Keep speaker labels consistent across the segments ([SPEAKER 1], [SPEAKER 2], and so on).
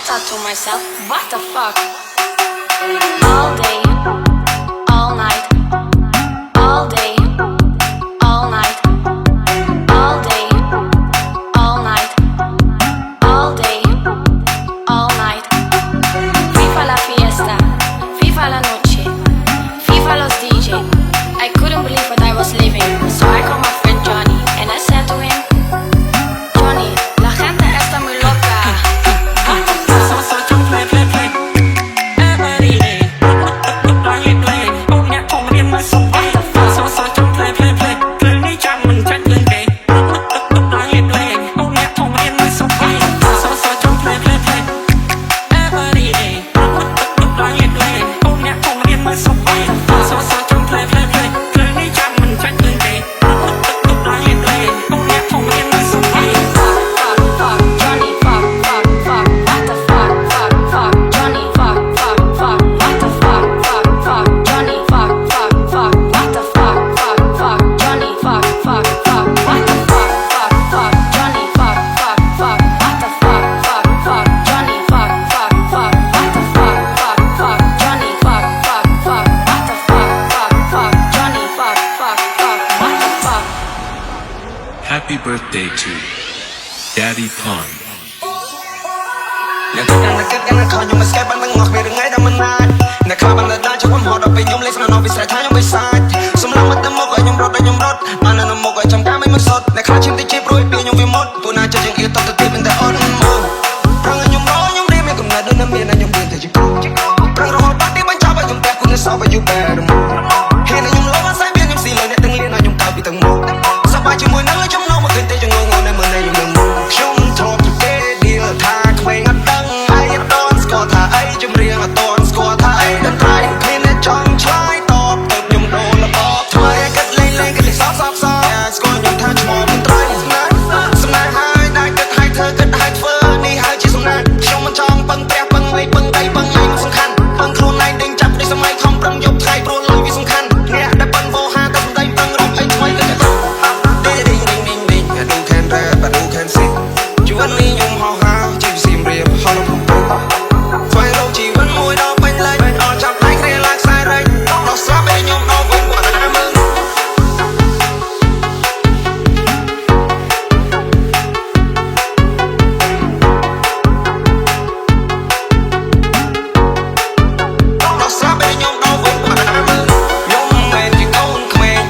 [SPEAKER 1] thought to myself, what the fuck? All day, all night, all day, all night, all day, all night, all day, all night. Viva la fiesta, viva la noche, viva los DJ. I couldn't believe what I was living, so I called my friend Johnny and I said to him, Johnny, la gente está muy loca. What the fuck?
[SPEAKER 2] Happy birthday to Daddy Pun.
[SPEAKER 3] អ្នកគិតកាន់តែគិតកាន់តែខំខ្ញុំមិនស្កេបបានទាំងអស់គ្នាថ្ងៃដែលមិនអាចអ្នកខ្លះបានតែដាច់ចូលខ្ញុំហត់ដល់ពេលខ្ញុំលេងស្នានៅវិស័យថាខ្ញុំមិនសាច់សម្រាប់មកទៅមុខឲ្យខ្ញុំរត់បាននៅមុខឲ្យចំការមិនសុទ្ធអ្នកខ្លះឈាមតិចជាព្រួយពីខ្ញុំវាមុតពួកណាចិត្តជាងអៀតតទៅទីមិនតែអត់មកប្រឹងខ្ញុំរកខ្ញុំរៀនមានកំណត់ដូចនៅមានខ្ញុំរៀនតែជាគ្រូប្រឹងរហូតបាត់ទីបញ្ចប់ឲ្យខ្ញុំតែគុណសោបឲ្យយូរបែរមកហើយខ្ញុំលោកអាស័យមានខ្ញុំស៊ីលើអ្នកទាំងលៀនឲ្យខ្ញុំទៅពីទាំងមុខសប្បាយជាមួយនឹងចំណងមកឃើញតែចងងនៅមើលនៅខ្ញុំខ្ញុំធប់ទៅគេឌីលថាក្មេងអត់ដឹងហើយអត់ដល់ស្គាល់ថាអីចម្រៀងអត់តន់ស្គាល់ថាអីដល់ត្រៃគ្នាអ្នកចង់ឆ្លើយតបទៅខ្ញុំដូនរបបថ្មីគិតលេងគិតសោកស្គាល់ខ្ញុំថាឈ្មោះមិនត្រៃស្នេហ៍ហើយដែលគិតឲ្យធ្វើគិតឲ្យធ្វើនេះហើយជាសំណាក់ខ្ញុំមិនចង់ពឹងព្រះពឹងអីពឹងដីពឹងអីមិនសំខាន់ពឹងខ្លួនឯងដេញចាប់ដូចសម័យខំប្រឹងយប់ថ្ងៃព្រោះលុយវាសំខាន់អ្នកដែលពឹងវោហាទៅដីពឹងរកអីថ្មីក៏ទៅbut who can see ជីវិតនេះខ្ញុំហោះហើរជិះសៀមរាបហោះលំពងស្វែងរកជីវិតមួយដល់ពេញលេញមិនអត់ចាប់ដៃគ្នាឡើងខ្សែរែកដល់ស្រាប់ឲ្យខ្ញុំដល់វិញគាត់ណាមើលដល់ស្រាប់ឲ្យខ្ញុំដល់វិញគាត់ណាមើលខ្ញុំមិនជាកូនក្មេង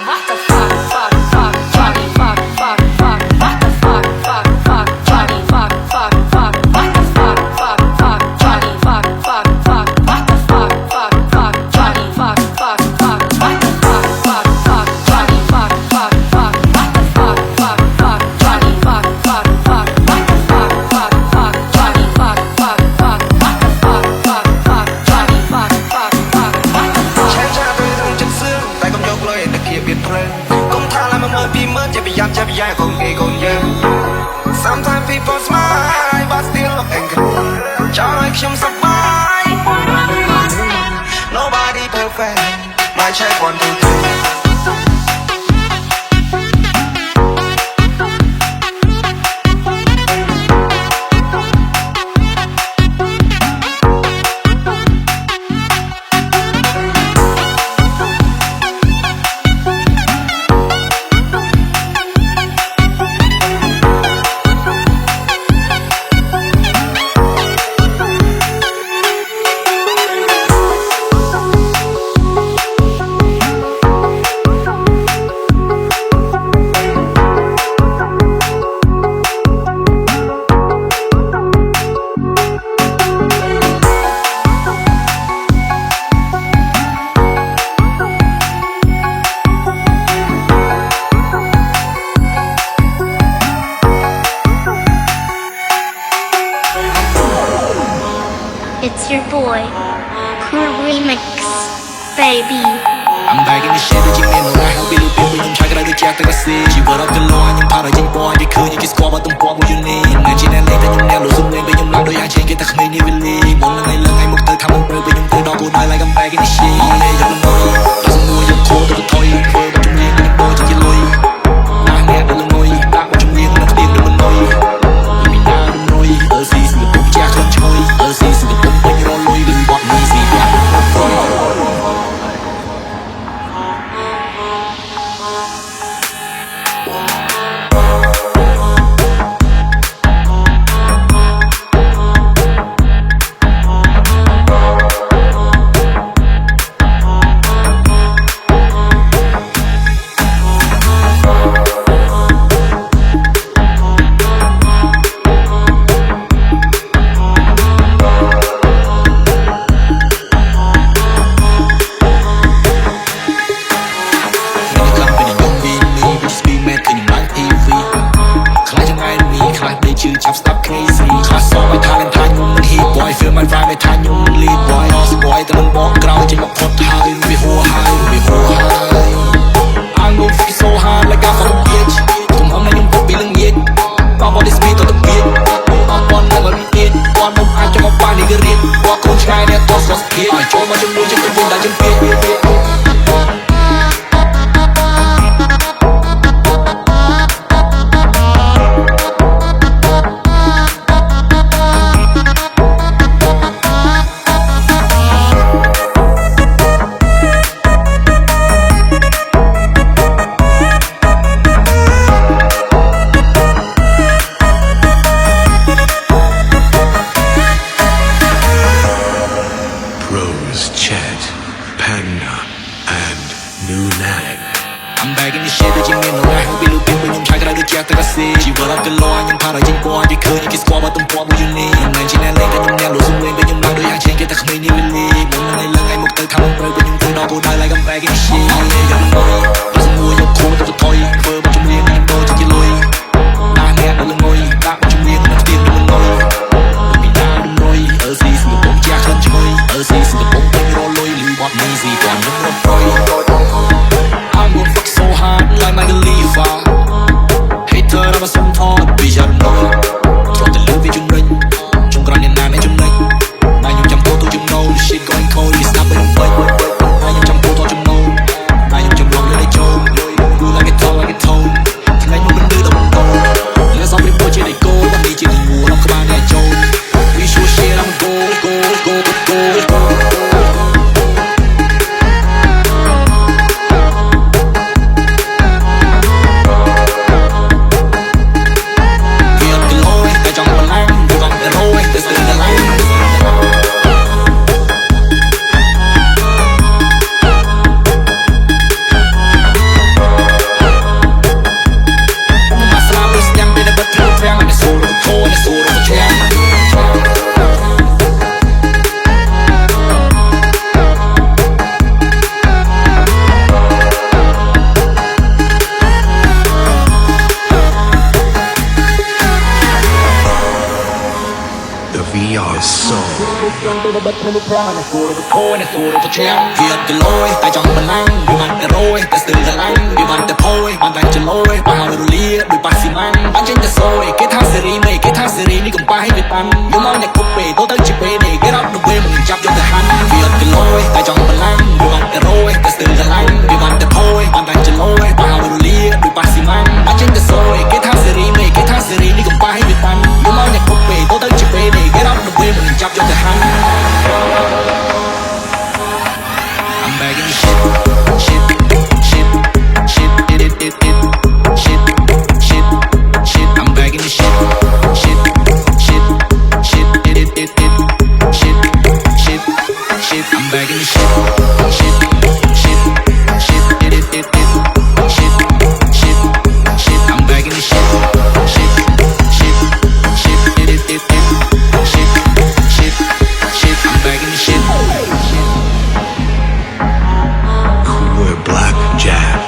[SPEAKER 1] What the fuck, fuck, fuck, Johnny, fuck, fuck, fuck, what the fuck, fuck, fuck, Johnny, fuck, fuck, fuck, what the fuck, fuck, fuck, Johnny, fuck, fuck, fuck, what the fuck, fuck, fuck, Johnny, fuck, fuck, fuck, what the fuck, fuck, fuck, Johnny, fuck, fuck, fuck, what the fuck, fuck, fuck, Johnny, fuck, fuck, fuck, what the fuck, fuck, fuck, Johnny, fuck, fuck, fuck, what the fuck, fuck, fuck, Johnny, fuck, fuck, fuck, what the fuck ឆែកឆាទៅរឿងចិត្តសឿងតែកុំយកលុយទៅគៀបវាព្រឹងកុំថាឡើយមកមើលពីមើលចេះប្រយ័ត្នកូនគេកូនយើង Sometimes people smile but still look angry ចង់ឲ្យខ្ញុំសប្បាយ Nobody perfect My check 1 2 3
[SPEAKER 4] It's your boy, Cool Remix, baby.
[SPEAKER 5] I'm back in the shit that you mean no lie. I'll be looking for you, try to get jacked like I said. She brought up the law and you part of your boy. They couldn't get squad, but don't bother what you need. And she ain't late and you never lose a win, but you know I can't get the money you believe. One night, look, I'm up to come and break, but you think I'll go die like I'm back in the shit. I'm late, I'm annoyed. Doesn't know you're cold to the toy. But you mean, and you boy, to get loyal. Nah, man, I'm annoyed. Not what you mean, and I'm still annoyed. You mean, I'm annoyed. See, the book, jack, I'm choice. See, the book, when you're all loyal, you want me, see, stop crazy ខ្លះសោកឲ្យថាលេងថាខ្ញុំមិន hit boy feel my vibe ថាខ្ញុំមិន lead boy lost boy តែមិនបកក្រោយចេញមកផុតហើយវាហួហើយ I'm gon' fix so hard like I fuck a bitch កុំហំណាខ្ញុំទៅពីលងៀតបប this beat ទៅទៅទៀតអត់ប៉ុននឹងរីទៀតគាត់មកអាចចង់មកប៉ានេះក៏រៀនគាត់កូនឆ្ងាយនេះតោះស្គាល់ស្ពាតឲ្យចូលមកជាមួយចិត្តទៅវិញដល់ជំពាត
[SPEAKER 2] Rose, Chad, Panda, and Nunag.
[SPEAKER 5] I'm back in the shit that you mean no lie. I'll be looking for you, try to get jacked like I said. She brought up the law and you part of your boy. They couldn't get squad, but don't bother what you need. And she ain't late and you never lose a win, but you know I can't get the money you believe. One night, look, I'm up to come and break, but you think I'll go die like I'm back in the shit. I'm late, I'm annoyed. Doesn't know you're cold to the toy. For what you mean, you know to get loyal. Nah, man, I'm annoyed. Not what you mean, I'm still annoyed. Let me down, annoyed. See, the book, jack, I'm choice. See, the book, when you're all loyal, you want me, see, but I'm not boy. I'm gon' fuck so hard like my believer. Hater I'm a some thought, bitch I don't know. Throw the loop with you right. Chung gran in nine and you night. Now you jump to you know the shit going cold. It's not but wait. Now you jump to you know. Now you jump long like a joke. Do like a toe, like a toe. Tonight you been do the one go. Let's all be watch it go. I need you to move. I'm come on that joke. We shoot shit. I'm go.
[SPEAKER 2] VR Soul.
[SPEAKER 5] បិទក្នុងប្រណគួរទៅខូនគួរទៅឆ្ងាំវាអត់ទៅលយតែចង់បន្លាំងវាមិនទៅរយតែស្ទើរស្រឡាញ់វាមិនទៅផយមិនតែចលយបោះរលាដោយប៉ាស៊ីម៉ាំងអញ្ចឹងទៅសយគេថាសេរីនេះគេថាសេរីនេះកំប៉ាឲ្យវាតាំងយល់មកអ្នកគប់ពេទៅជាពេលនេះគេរត់ទៅពេលមិនចាប់យកទៅហាន់វាអត់ទៅលយតែចង់បន្លាំងវាមិនទៅរយតែស្ទើរស្រឡាញ់វាមិនទៅផយមិនតែចលយបោះរលាដោយប៉ាស៊ីម៉ាំងអញ្ចឹងទៅសយគេថាសេរីនេះគេថាសេរីនេះកំប៉ាឲ្យវាតាំងយល់មកអ្នកគប់ពេទៅជាពេលនេះគេរត់ទៅពេលមិនចាប់យកទៅហាន់ I'm back in the shit, shit, shit, shit, shit, shit, shit. I'm back in the shit, shit, shit, shit, shit, shit, shit. I'm back in the shit, shit, shit, shit, shit, shit, shit. I'm back in the shit, shit, shit, shit, shit, shit, shit. I'm back in the shit.
[SPEAKER 2] Cooler Black Jack.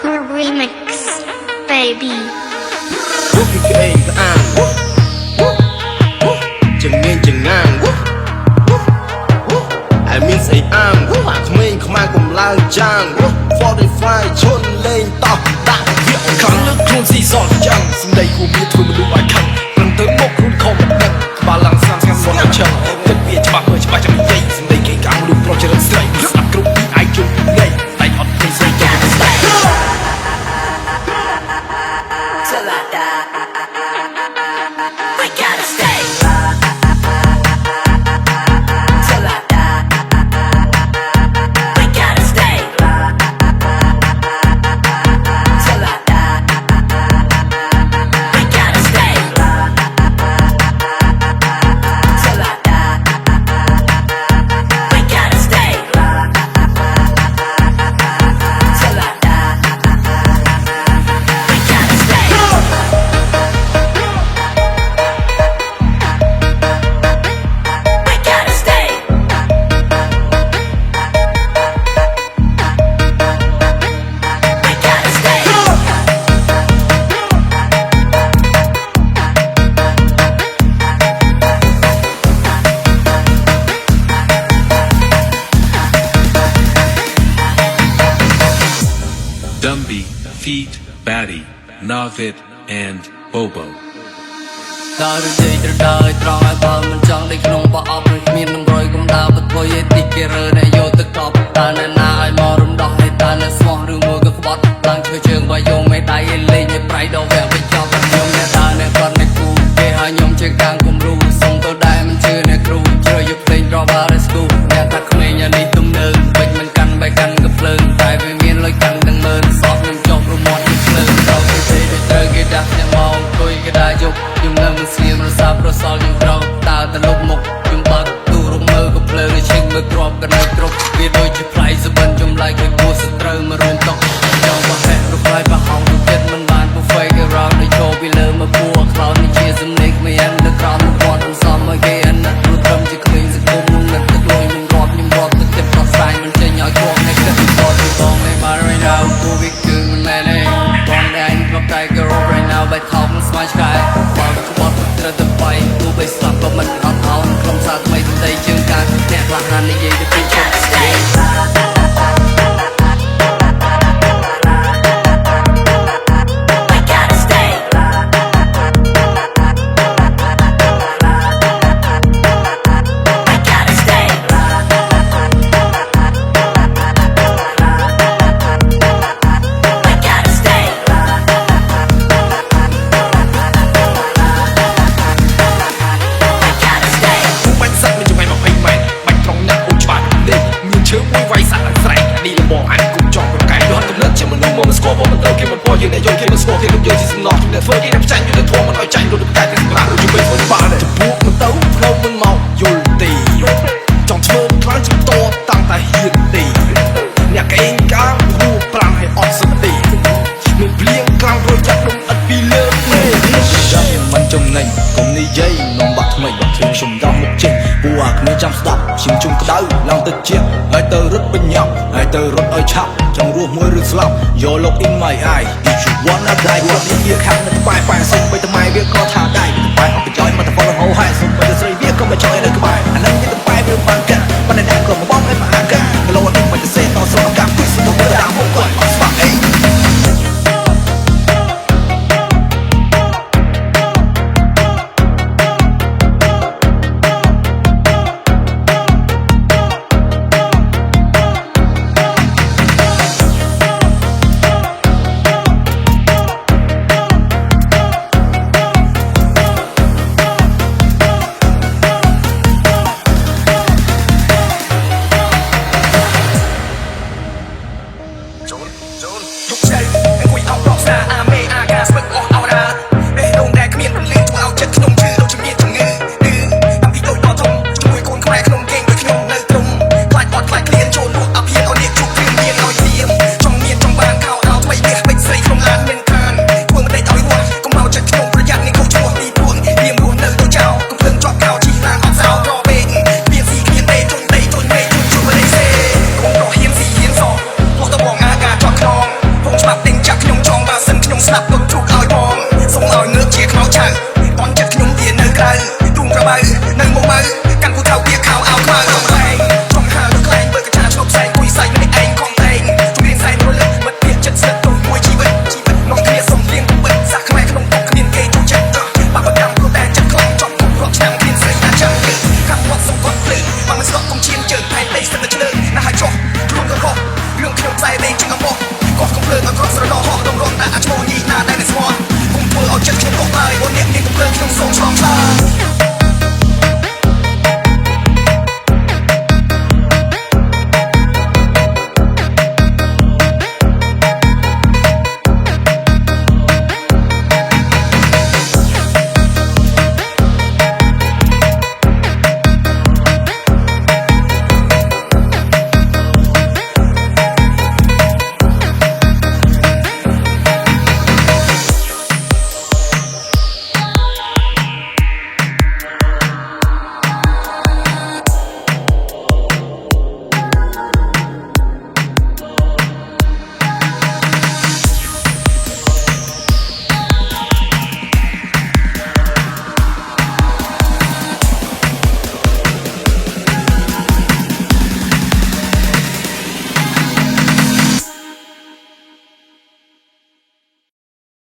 [SPEAKER 4] Cool Remix, baby.
[SPEAKER 3] រូបពីក្អេងក្អាងចងៀងចងាងហើយមានស្អីអាងអាក្មេងខ្មែរកំឡើងចាង45ឈុនលេងតោះដាក់វាខ្លាំងលើខ្លួនស៊ីសនចាំងសម្ដីគូមានធ្វើមនុស្សឲ្យខឹងព្រឹងទៅមុខខ្លួនខំមិនដឹងក្បាលឡើងសាំស្ងាត់មកឆឹងគិតវាច្បាស់មើលច្បាស់ចាំនិយាយសម្ដីគេកាំងមនុស្សប្រុសចរិតស្រីស្ដាប់គ្រប់ពីអាយជុំលេងតែអត់ឃើញស្រីទៅស្ដាប់
[SPEAKER 1] Till I die, we gotta stay. Till I die, we gotta stay. Till I die, we gotta stay. Till I die, we gotta stay. Till I die, we gotta stay. We gotta stay. We gotta stay.
[SPEAKER 2] Dumby, Feet, Batty, Navid, and Bobo.
[SPEAKER 6] ដើររយត្រដើរត្រង់ឲ្យបើមិនចង់នៅក្នុងបោះអប់មិនមាននឹងរយកំដៅបធ្វើយទីគេរើអ្នកយកទៅកប់តើនៅណាឲ្យមករំដោះឲ្យតើនៅស្មោះឬមួយក៏ក្បត់ឡើងឈើជើងបើយកមេដៃឲ្យលេងឲ្យប្រៃដល់វាវិញចប់ខ្ញុំអ្នកតើអ្នកគាត់អ្នកគូគេឲ្យខ្ញុំជាកាំងគំរូសុំទៅដែរមិនជឿអ្នកគ្រូជ្រើយកភ្លេងរបារស្គូអ្នកថាក្មេងយ៉ាងនេះទំនើងពេញមិនកាន់បែកកាន់ក៏ភ្លើងតែវាមានលុយកាន់ទាំងម៉ឺនសោះខ្ញុំចង់រមាត់ភ្លើងដល់គេទេត្រូវគេដាក់អ្នកមកអង្គុយគេដែរយកខ្ញុំនៅមិនស្ងៀមរសាប្រសល់ខ្ញុំក្រោកតើទៅលុបមុខខ្ញុំបើកទូរំមើលក៏ភ្លើងឈិញមើលក្របក៏នៅគ្រប់វាដូចជាផ្លៃសបិនចម្លែកឲ្យគួរសត្រូវមករួមតុកចង់បោះហែរុកហើយបោះហងទៅចិត្តមិនបានពុះ fake around ឲ្យចូលពីលើមកពួរខ្លោចនេះជាសំណេកមិនអាននៅក្រោមមកគាត់មិនសមឲ្យគេអាណិតព្រោះត្រឹមជាក្មេងសង្គមនឹងទឹកលុយមិនរាប់ខ្ញុំរាប់ទឹកចិត្តដោះស្រាយមិនចេញឲ្យគ្រាប់អ្នកគិតទៅបងឯបាន right now គួរវាគឺមិនមែនទេបងឯងក្របតែ girl right now បែកថោកមិនស្មាយឆ្កែបើក្បត់ត្រូវទៅបាយគួរបីស្លាប់ក៏មិនអត់ថោក្រុមសារថ្មីទៅដីជើងការអ្នកខ្លះណានិយាយទៅពីជើង
[SPEAKER 1] Stay. We gotta stay. We gotta stay. We gotta stay. We gotta stay.
[SPEAKER 3] បាច់សាក់មិនចង់ឲ្យ20ម៉ែត្របាច់ត្រង់ណាស់អូច្បាស់នេះមានឈើមួយវាយសាក់ឡើងស្រែកនេះលបងអានគុំចង់ប្រកែកយល់កំណត់ជាមនុស្សមកមិនស្គាល់មកមិនត្រូវគេមិនពោយើងអ្នកយល់គេមិនស្គាល់គេមិនយល់ជាសំណោះជំនឿធ្វើគេអ្នកចាញ់យល់ទៅធំមិនឲ្យចាញ់រត់ប្រកែកទៅសម្រាប់ជួយធ្វើបានចំពោះមិនទៅផ្លូវមិនមកយល់ទេចង់ធ្វើខ្លាំងជំតតាំងតែហ៊ានទេអ្នកកេងកាងហួប្រាំងឲ្យអត់សតិមានភ្លៀងខ្លាំងរួចចាក់ដុំឥតពីលើទេចាំមិនចំណេញកុំនិយាយនំបាក់ថ្មីបាក់ខ្ញុំយកមកចេញពូអាគ្មានចាំស្ដាប់ខ្ញុំជុំក្តៅឡើងទៅជាហើយទៅរត់បញ្ញាប់ហើយទៅរត់ឲ្យឆាប់ចង់រស់មួយឬស្លាប់យក look in my eye if you wanna die គាត់នេះវាខាងនៅក្បែរប៉ែសុំបីតែម៉ែវាក៏ថាដែរតែអត់បញ្ចុយមកតែបងហៅហើយសុំបីតែស្រីវាក៏បញ្ចុយនៅក្បែរអានឹងវាតែប៉ែវាបានកាប៉ុន្តែក៏មកបងឲ្យមកអាកាគីឡូនេះមិនទៅសេតស្រកកាប់ពីសុំទៅតាមមកគាត់អត់ស្វាក់អី Chốn, chốn, lúc chạy, anh quỳ áo đỏ xa, à mê, à gà, spec on